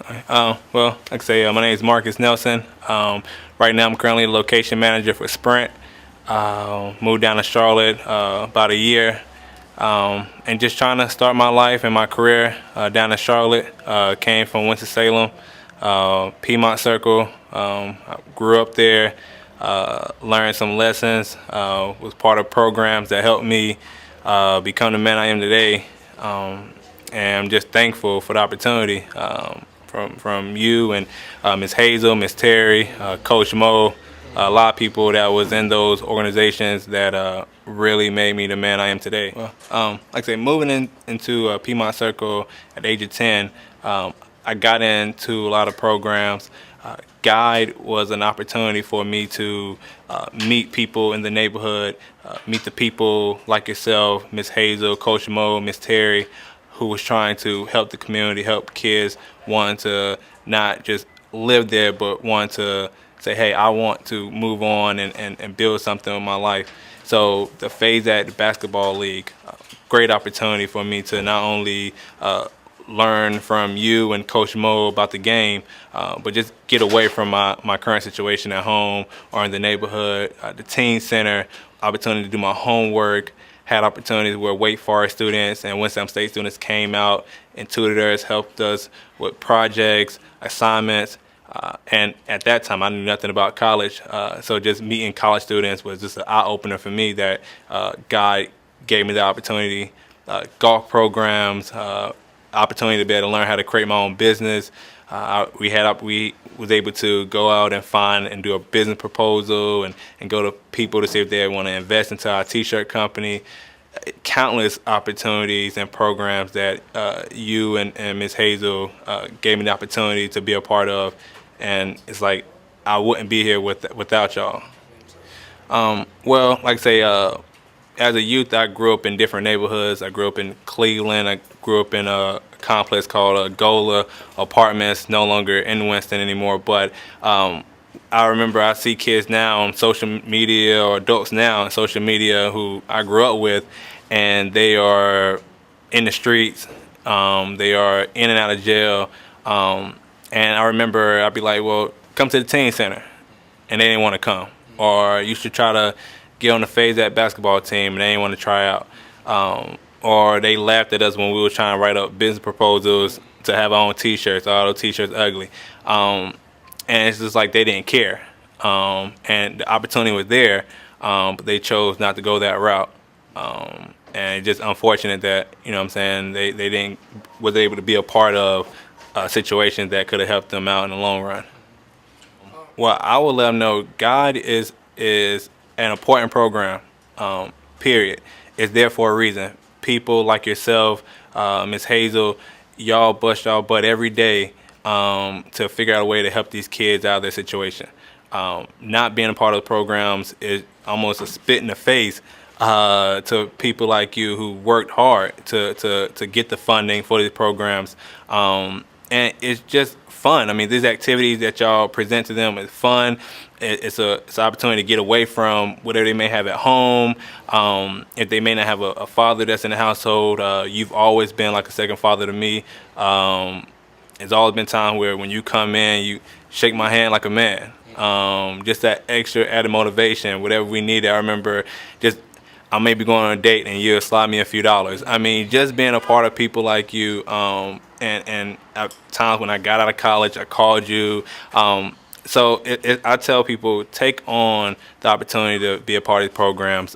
Well, like I say, my name is Marcus Nelson. Right now, I'm currently the location manager for Sprint. Moved down to Charlotte about a year, and just trying to start my life and my career down in Charlotte. Came from Winston-Salem, Piedmont Circle. I grew up there, learned some lessons, was part of programs that helped me become the man I am today. And I'm just thankful for the opportunity from you and Ms. Hazel, Ms. Terry, Coach Mo, a lot of people that was in those organizations that really made me the man I am today. Well, like I say, moving into Piedmont Circle at the age of 10, I got into a lot of programs. GUIDE was an opportunity for me to meet people in the neighborhood, meet the people like yourself, Ms. Hazel, Coach Mo, Ms. Terry, who was trying to help the community, help kids, wanting to not just live there, but want to say, hey, I want to move on and build something in my life. So the phase at the basketball league, great opportunity for me to not only learn from you and Coach Mo about the game, but just get away from my current situation at home or in the neighborhood. The teen center, opportunity to do my homework, had opportunities where Wake Forest students and Winston State students came out and tutored us, helped us with projects, assignments, and at that time I knew nothing about college, so just meeting college students was just an eye-opener for me that God gave me the opportunity, golf programs, opportunity to be able to learn how to create my own business. We was able to go out and find and do a business proposal and go to people to see if they want to invest into our t-shirt company. Countless opportunities and programs that you and Ms. Hazel gave me the opportunity to be a part of, and it's like I wouldn't be here without y'all. Well, like I say, as a youth, I grew up in different neighborhoods. I grew up in Cleveland. I grew up in a complex called Gola Apartments, no longer in Winston anymore. But I remember I see kids now on social media, or adults now on social media who I grew up with, and they are in the streets. They are in and out of jail. And I remember I'd be like, well, come to the teen center. And they didn't want to come. Or you should try to get on the phase that basketball team, and they didn't want to try out. Or they laughed at us when we were trying to write up business proposals to have our own t-shirts. All those t-shirts ugly. And it's just like they didn't care. And the opportunity was there, but they chose not to go that route. And it's just unfortunate that, you know what I'm saying, they was able to be a part of situations that could have helped them out in the long run. Well, I would let them know GIDE is an important program, period. It's there for a reason. People like yourself, Ms. Hazel, y'all bust y'all butt every day to figure out a way to help these kids out of their situation. Not being a part of the programs is almost a spit in the face to people like you who worked hard to get the funding for these programs. And it's just fun. I mean, these activities that y'all present to them is fun. It's an opportunity to get away from whatever they may have at home. If they may not have a father that's in the household, you've always been like a second father to me. There's always been times where when you come in, you shake my hand like a man. Just that extra added motivation, whatever we needed. I remember just I may be going on a date and you'll slide me a few dollars. I mean, just being a part of people like you, and at times when I got out of college, I called you. So I tell people, take on the opportunity to be a part of these programs.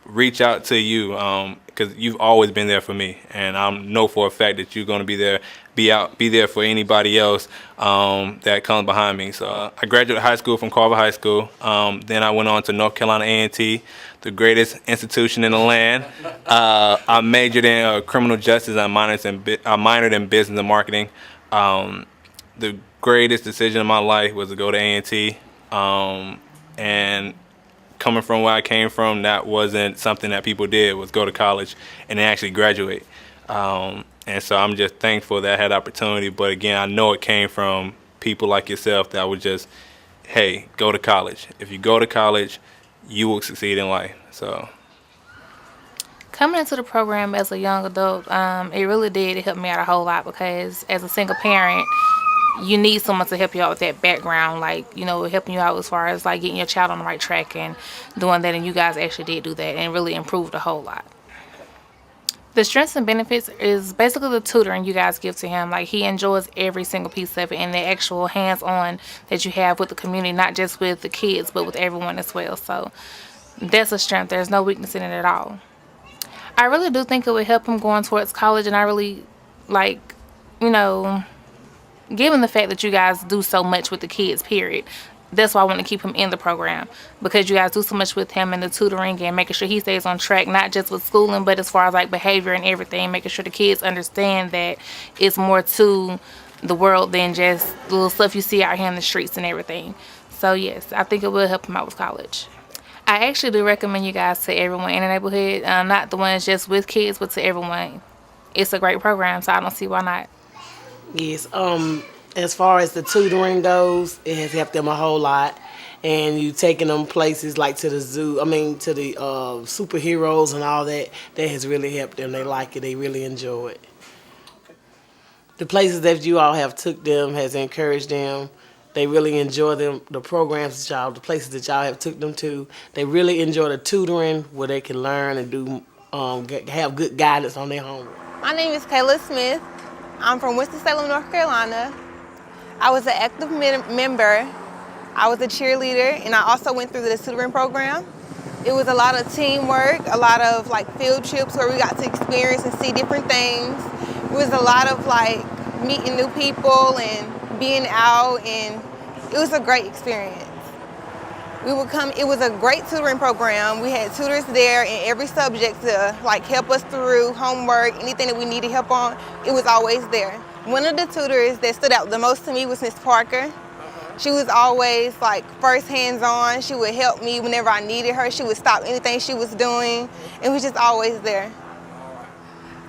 Reach out to you, because you've always been there for me, and I know for a fact that you're going to be there, be there for anybody else that comes behind me. So I graduated high school from Carver High School. Then I went on to North Carolina A&T, the greatest institution in the land. I majored in criminal justice. I minored in business and marketing. The greatest decision of my life was to go to A&T, and coming from where I came from, that wasn't something that people did, was go to college and then actually graduate. And so I'm just thankful that I had opportunity. But again, I know it came from people like yourself that would just, hey, go to college. If you go to college, you will succeed in life. So Coming into the program as a young adult, it really did help me out a whole lot because as a single parent, you need someone to help you out with that background, like, helping you out as far as like getting your child on the right track and doing that. And you guys actually did do that and really improved a whole lot. The strengths and benefits is basically the tutoring you guys give to him. Like, he enjoys every single piece of it and the actual hands-on that you have with the community, not just with the kids, but with everyone as well. So that's a strength. There's no weakness in it at all. I really do think it would help him going towards college, and I really like, you know, given the fact that you guys do so much with the kids, period. That's why I want to keep him in the program because you guys do so much with him and the tutoring and making sure he stays on track, not just with schooling, but as far as like behavior and everything, making sure the kids understand that it's more to the world than just the little stuff you see out here in the streets and everything. So yes, I think it will help him out with college. I actually do recommend you guys to everyone in the neighborhood, not the ones just with kids, but to everyone. It's a great program, so I don't see why not. Yes. As far as the tutoring goes, it has helped them a whole lot. And you taking them places like to the zoo, to the superheroes and all that, that has really helped them. They like it. They really enjoy it. The places that you all have took them has encouraged them. They really enjoy them, the programs that y'all, the places that y'all have took them to. They really enjoy the tutoring where they can learn and do, have good guidance on their homework. My name is Kayla Smith. I'm from Winston-Salem, North Carolina. I was an active member. I was a cheerleader, and I also went through the tutoring program. It was a lot of teamwork, a lot of like field trips where we got to experience and see different things. It was a lot of like meeting new people and being out, and it was a great experience. It was a great tutoring program. We had tutors there in every subject to like help us through homework, anything that we needed help on, it was always there. One of the tutors that stood out the most to me was Miss Parker. She was always like first hands-on. She would help me whenever I needed her. She would stop anything she was doing and was just always there.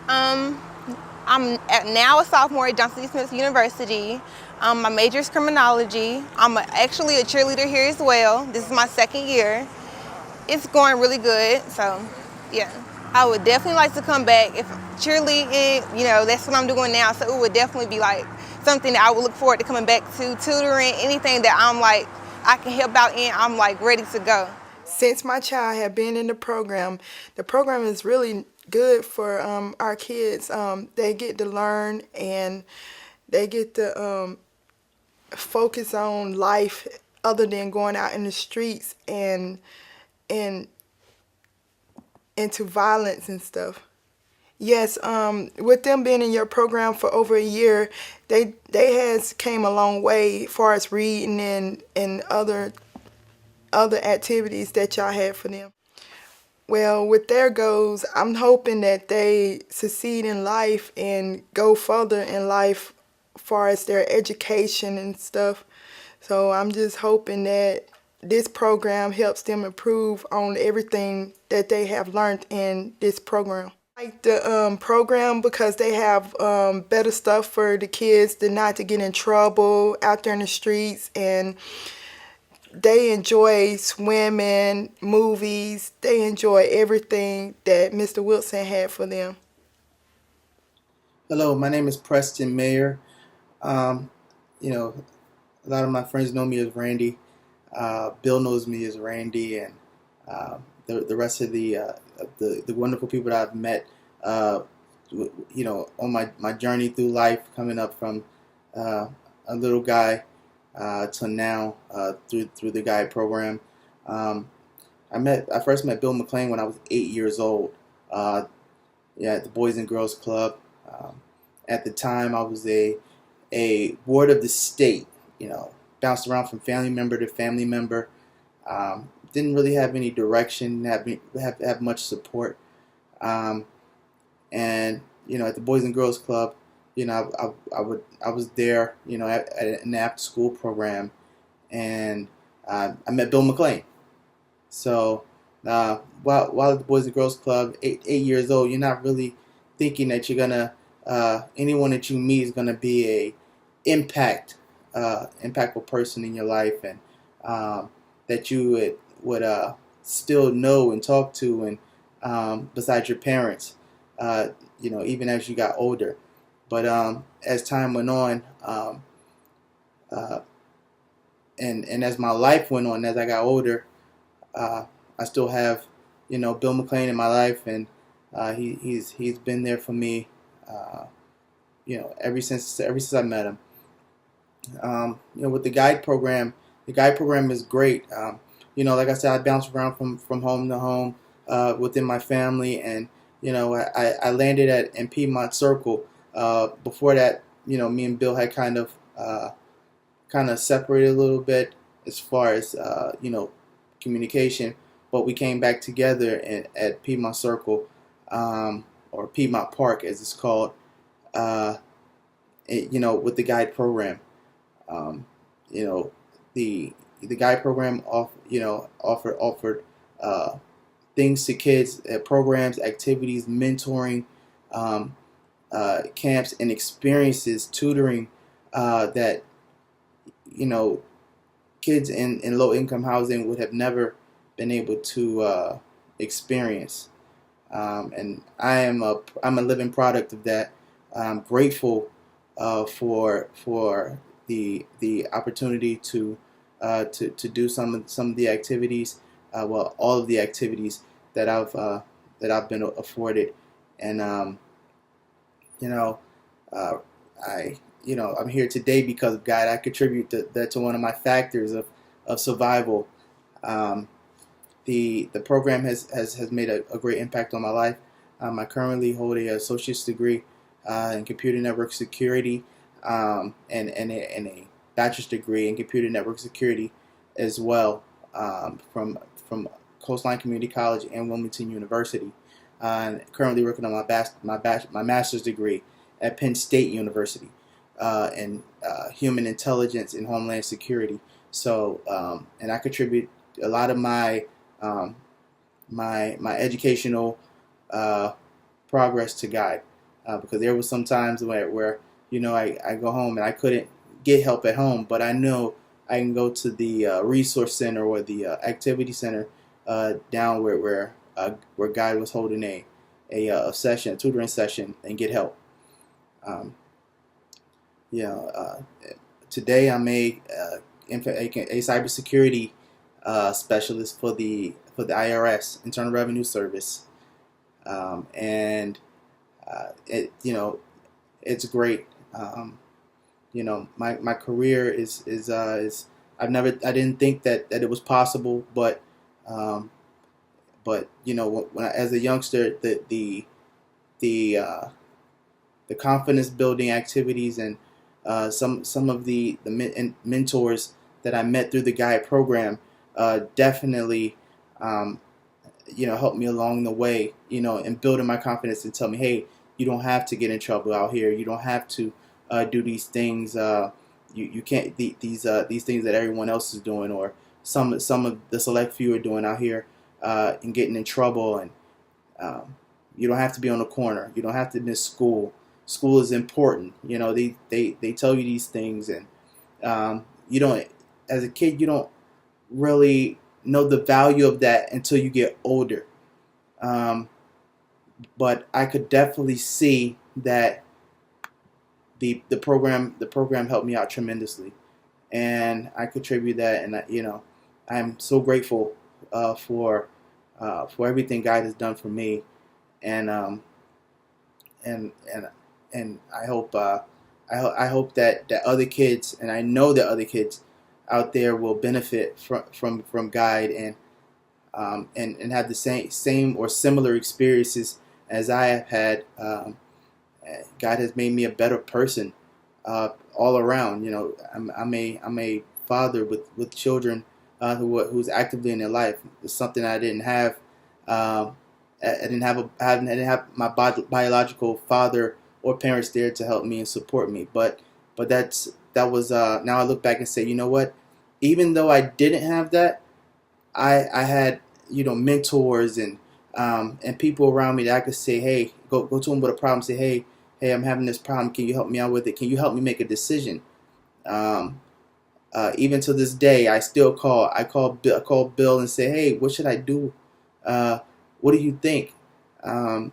I'm now a sophomore at Johnson C. Smith University. My major is criminology. I'm actually a cheerleader here as well. This is my second year. It's going really good, so yeah. I would definitely like to come back. If cheerleading, that's what I'm doing now, so it would definitely be like something that I would look forward to coming back to. Tutoring, anything that I'm like, I can help out in, I'm like ready to go. Since my child had been in the program is really good for our kids. They get to learn and they get to focus on life other than going out in the streets and into violence and stuff. Yes, with them being in your program for over a year, they has came a long way as far as reading and other activities that y'all had for them. Well, with their goals, I'm hoping that they succeed in life and go further in life as far as their education and stuff. So I'm just hoping that this program helps them improve on everything that they have learned in this program. I like the program because they have better stuff for the kids to not to get in trouble out there in the streets, and they enjoy swimming, movies. They enjoy everything that Mr. Wilson had for them. Hello, my name is Preston Mayer. You know, a lot of my friends know me as Randy. Bill knows me as Randy, and the rest of the wonderful people that I've met, on my journey through life, coming up from a little guy to now through the GIDE program. I first met Bill McLean when I was 8 years old. At the Boys and Girls Club. At the time, I was a ward of the state. Bounced around from family member to family member. Didn't really have any direction. Have much support. And at the Boys and Girls Club, I was there, at an after school program, and I met Bill McLean. So while at the Boys and Girls Club, 8 years old, you're not really thinking that you're gonna anyone that you meet is gonna be a impactful person in your life, and that you would still know and talk to, and besides your parents, even as you got older. But as time went on, uh, and as my life went on, as I got older, I still have, Bill McLean in my life, and he's been there for me, ever since I met him. With the GUIDE program is great. Like I said, I bounce around from home to home within my family, and I landed in Piedmont Circle. Before that, me and Bill had kind of separated a little bit as far as communication, but we came back together at Piedmont Circle, or Piedmont Park as it's called, with the GUIDE program. Um, you know, the GUIDE program offered things to kids, programs, activities, mentoring, um, camps, and experiences, tutoring that you know kids in low income housing would have never been able to experience. And I'm a living product of that. I'm grateful for the opportunity to do some of the activities, all of the activities that I've been afforded, and you know uh, I'm here today because of God. I contribute that to one of my factors of survival. Um, the program has made a great impact on my life. I currently hold a associate's degree in computer network security, and a bachelor's degree in computer network security as well, from Coastline Community College and Wilmington University. And currently working on my master's degree at Penn State University in human intelligence and homeland security. So, and I contribute a lot of um, my educational progress to GUIDE, because there was some times where I go home and I couldn't get help at home, but I know I can go to the resource center or the activity center down where GUIDE was holding a tutoring session, and get help. Um, Today I'm a cybersecurity specialist for the IRS, Internal Revenue Service, and it's great. My career is I didn't think that it was possible, um, but as a youngster, the the confidence building activities, and some of the mentors that I met through the GUIDE program definitely helped me along the way, in building my confidence, and tell me, hey, you don't have to get in trouble out here. You don't have to do these things. You can't these things that everyone else is doing, or some of the select few are doing out here, and getting in trouble. And you don't have to be on the corner. You don't have to miss school. School is important. They tell you these things, and you don't, as a kid, you don't really know the value of that until you get older. But I could definitely see that the program helped me out tremendously, and I contribute that, and I'm so grateful for everything God has done for me, and and and and I hope that other kids, and I know that other kids out there will benefit from GUIDE, and have the same or similar experiences as I have had. God has made me a better person all around. I'm a father with children who's actively in their life. It's something I didn't have. I didn't have my biological father or parents there to help me and support me. But that was now I look back and say, you know what? Even though I didn't have that, I had mentors and people around me that I could say, hey, go to them with a problem. Say, hey, I'm having this problem. Can you help me out with it? Can you help me make a decision? Even to this day, I still call. I call Bill and say, hey, what should I do? what do you think? You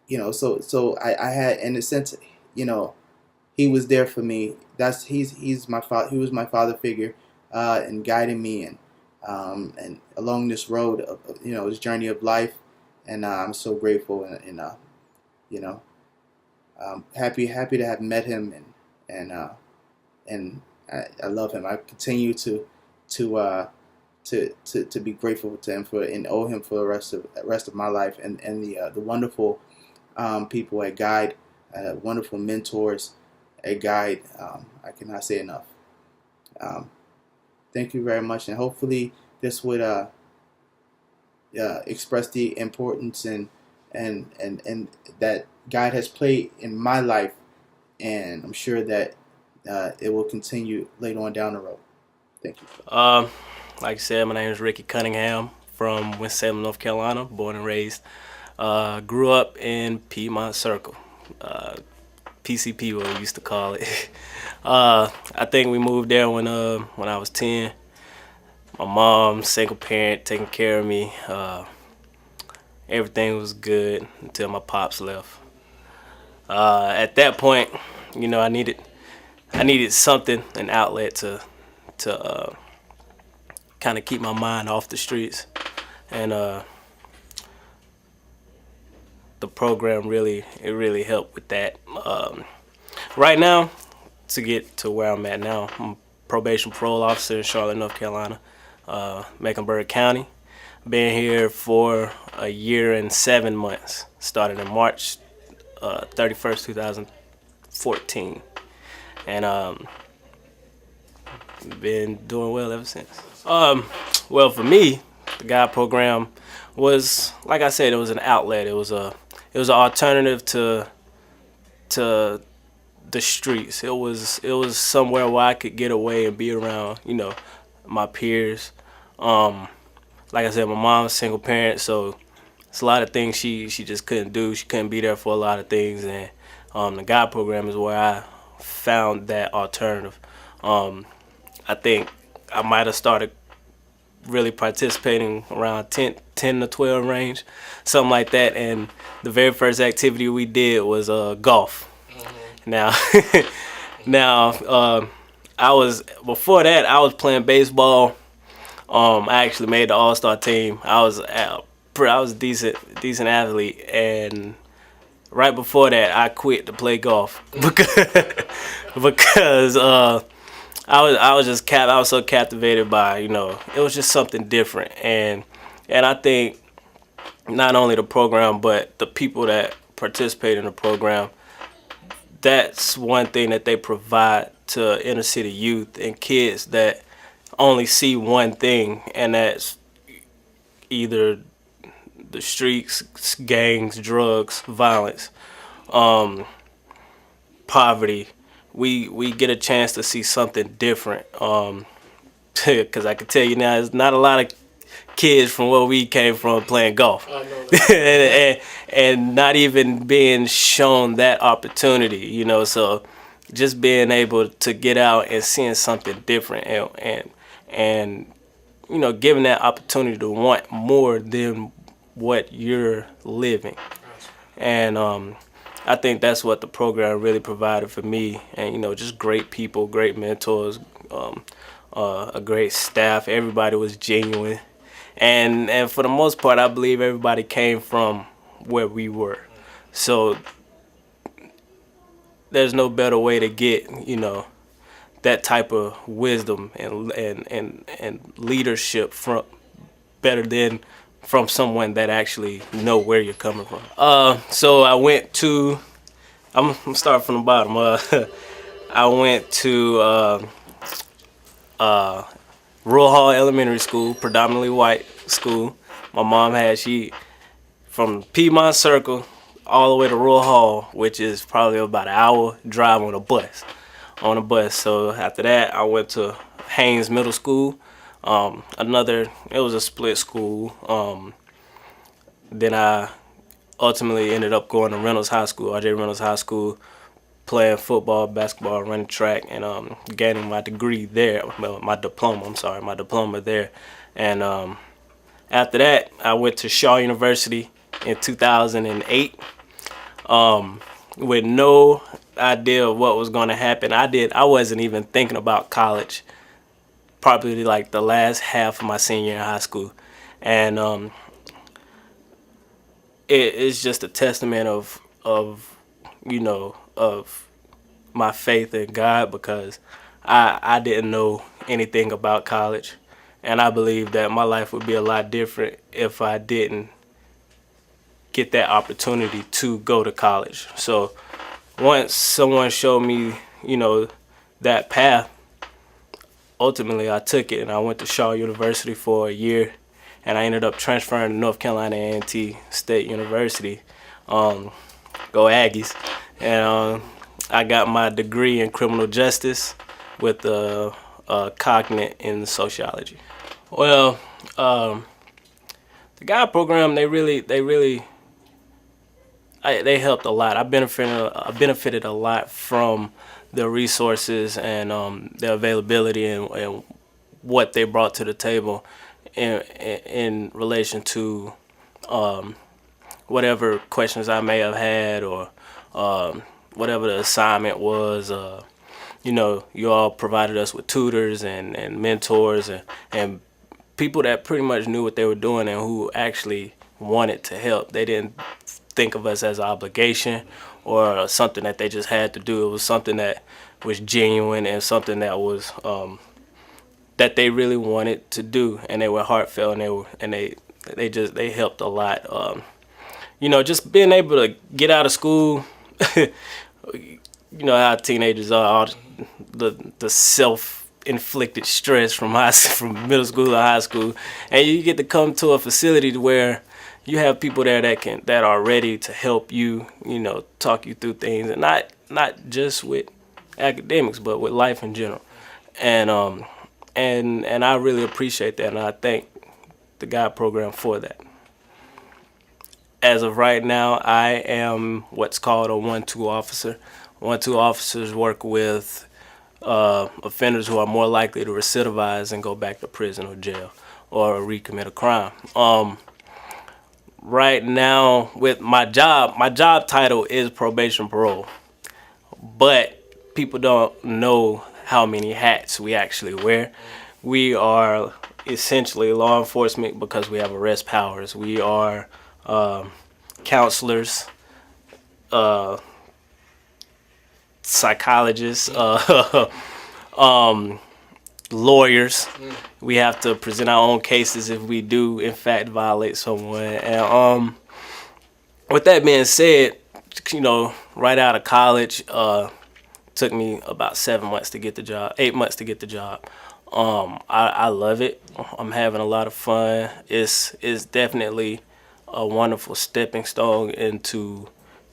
know, so I had, in a sense, you know, he was there for me. He's my father. He was my father figure, and guiding me and along this road of, this journey of life. And I'm so grateful and you know, happy to have met him, and I love him. I continue to be grateful to him and owe him for the rest of my life, and the wonderful people at GUIDE, wonderful mentors at GUIDE. I cannot say enough. Thank you very much, and hopefully this would express the importance and that GUIDE has played in my life, and I'm sure that it will continue later on down the road. Thank you. Like I said, my name is Ricky Cunningham from Winston-Salem, North Carolina, born and raised. Grew up in Piedmont Circle, PCP, what we used to call it. I think we moved there when I was 10. My mom, single parent, taking care of me. Everything was good until my pops left. At that point, I needed something, an outlet to kind of keep my mind off the streets, and the program really helped with that. Right now, to get to where I'm at now, I'm a probation parole officer in Charlotte, North Carolina, Mecklenburg County. Been here for a year and 7 months. Started in March 31st, 2014, and been doing well ever since. Well, for me, the GUIDE program was, like I said, it was an outlet. It was an alternative to the streets. It was somewhere where I could get away and be around, my peers. Like I said, my mom's a single parent, so it's a lot of things she just couldn't do. She couldn't be there for a lot of things, and the GUIDE program is where I found that alternative. I think I might have started really participating around 10 to 12 range, something like that. And the very first activity we did was golf. Mm-hmm. Now, before that, I was playing baseball. I actually made the All-Star team. I was a decent athlete, and right before that, I quit to play golf because I was so captivated by, it was just something different, and I think not only the program but the people that participate in the program, that's one thing that they provide to inner city youth and kids that only see one thing, and that's either the streets, gangs, drugs, violence, poverty. We get a chance to see something different, because I can tell you now, there's not a lot of kids from where we came from playing golf, and not even being shown that opportunity, so just being able to get out and seeing something different, and giving that opportunity to want more than what you're living. And I think that's what the program really provided for me, and just great people, great mentors, a great staff. Everybody was genuine, and for the most part, I believe everybody came from where we were. So there's no better way to get that type of wisdom and leadership better than from someone that actually know where you're coming from. So I'm starting from the bottom. I went to Rural Hall Elementary School, predominantly white school. My mom from Piedmont Circle all the way to Rural Hall, which is probably about an hour drive on a bus. So after that, I went to Haynes Middle School. It was a split school. Then I ultimately ended up going to Reynolds High School, R.J. Reynolds High School, playing football, basketball, running track, and gaining my degree there. Well, my diploma there. And After that, I went to Shaw University in 2008 with no idea of what was going to happen. I wasn't even thinking about college probably like the last half of my senior year in high school. And it's just a testament of of my faith in God, because I didn't know anything about college, and I believe that my life would be a lot different if I didn't get that opportunity to go to college. So once someone showed me, that path, ultimately I took it and I went to Shaw University for a year, and I ended up transferring to North Carolina A&T State University. Go Aggies. And I got my degree in criminal justice with a cognate in sociology. Well, the GIDE program, they helped a lot. I benefited a lot from the resources and the availability and what they brought to the table in relation to whatever questions I may have had, or whatever the assignment was. You all provided us with tutors and mentors and people that pretty much knew what they were doing and who actually wanted to help. They didn't think of us as an obligation or something that they just had to do. It was something that was genuine and something that was that they really wanted to do, and they were heartfelt, and they helped a lot. Just being able to get out of school. You know how teenagers are, all the self-inflicted stress from from middle school to high school, and you get to come to a facility where you have people there that are ready to help you, talk you through things, and not just with academics, but with life in general. And I really appreciate that, and I thank the GIDE program for that. As of right now, I am what's called a 1-2 officer. 1-2 officers work with offenders who are more likely to recidivize and go back to prison or jail or recommit a crime. Right now, with my job title is probation parole, but people don't know how many hats we actually wear. We are essentially law enforcement because we have arrest powers. We are counselors, psychologists, lawyers. We have to present our own cases if we do, in fact, violate someone. And with that being said, right out of college, took me about 7 months to get the job, 8 months to get the job. I love it. I'm having a lot of fun. It's definitely a wonderful stepping stone into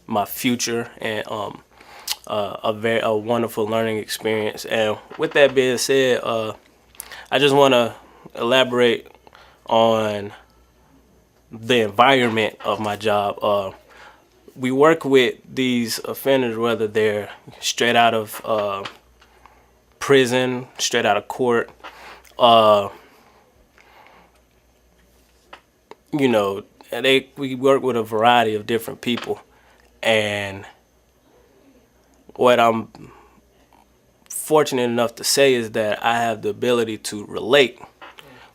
my future, and a wonderful learning experience. And with that being said, I just want to elaborate on the environment of my job. We work with these offenders, whether they're straight out of prison, straight out of court, we work with a variety of different people. And what I'm fortunate enough to say is that I have the ability to relate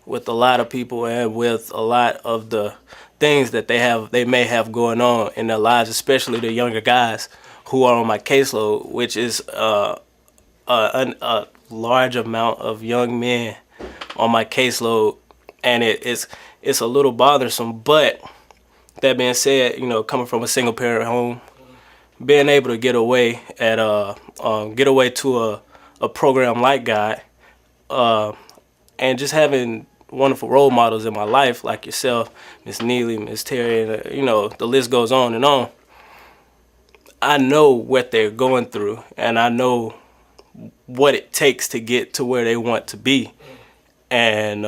with a lot of people and with a lot of the things that they may have going on in their lives, especially the younger guys who are on my caseload, which is a large amount of young men on my caseload, and it's a little bothersome. But that being said, coming from a single parent home, being able to get away to a program like GIDE, and just having wonderful role models in my life like yourself, Miss Neely, Miss Terry, and the list goes on and on. I know what they're going through, and I know what it takes to get to where they want to be. And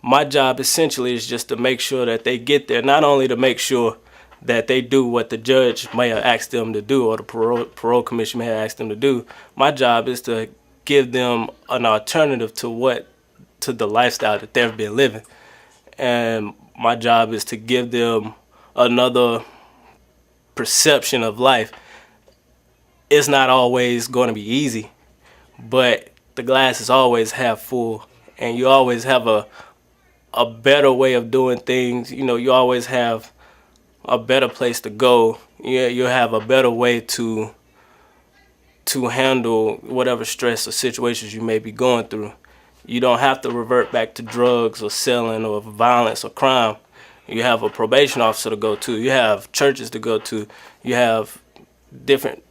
my job essentially is just to make sure that they get there, not only to make sure that they do what the judge may have asked them to do or the parole commission may have asked them to do. My job is to give them an alternative to the lifestyle that they've been living. and my job is to give them another perception of life. It's not always going to be easy, but the glass is always half full, and you always have a better way of doing things. You know, you always have a better place to go. You have a better way to handle whatever stress or situations you may be going through. You don't have to revert back to drugs or selling or violence or crime. You have a probation officer to go to. You have churches to go to. You have different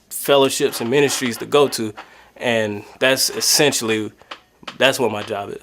fellowships and ministries to go to, and that's what my job is.